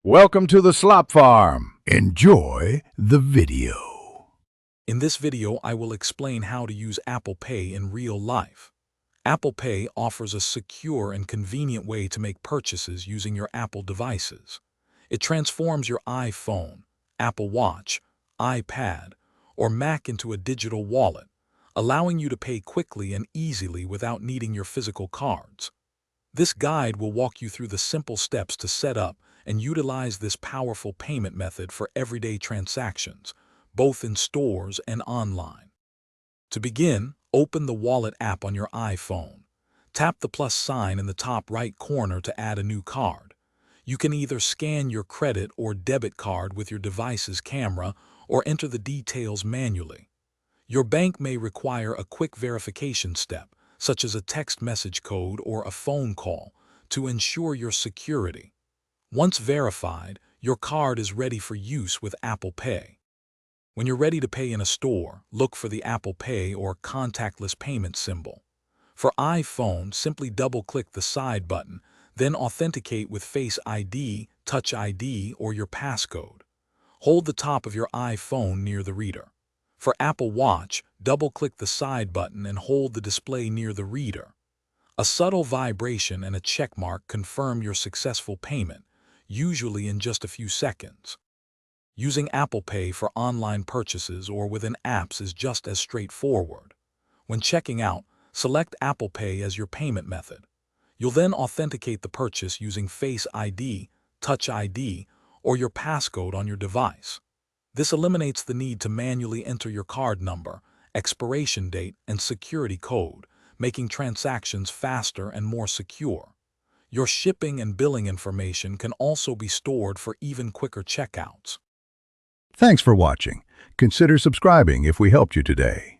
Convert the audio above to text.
Welcome to the Slop Farm. Enjoy the video. In this video, I will explain how to use Apple Pay in real life. Apple Pay offers a secure and convenient way to make purchases using your Apple devices. It transforms your iPhone, Apple Watch, iPad, or Mac into a digital wallet, allowing you to pay quickly and easily without needing your physical cards. This guide will walk you through the simple steps to set up and utilize this powerful payment method for everyday transactions, both in stores and online. To begin, open the Wallet app on your iPhone. Tap the plus sign in the top right corner to add a new card. You can either scan your credit or debit card with your device's camera or enter the details manually. Your bank may require a quick verification step, such as a text message code or a phone call, to ensure your security. Once verified, your card is ready for use with Apple Pay. When you're ready to pay in a store, look for the Apple Pay or contactless payment symbol. For iPhone, simply double-click the side button, then authenticate with Face ID, Touch ID, or your passcode. Hold the top of your iPhone near the reader. For Apple Watch, double-click the side button and hold the display near the reader. A subtle vibration and a checkmark confirm your successful payment, usually in just a few seconds. Using Apple Pay for online purchases or within apps is just as straightforward. When checking out, select Apple Pay as your payment method. You'll then authenticate the purchase using Face ID, Touch ID, or your passcode on your device. This eliminates the need to manually enter your card number, expiration date, and security code, making transactions faster and more secure. Your shipping and billing information can also be stored for even quicker checkouts. Thanks for watching. Consider subscribing if we helped you today.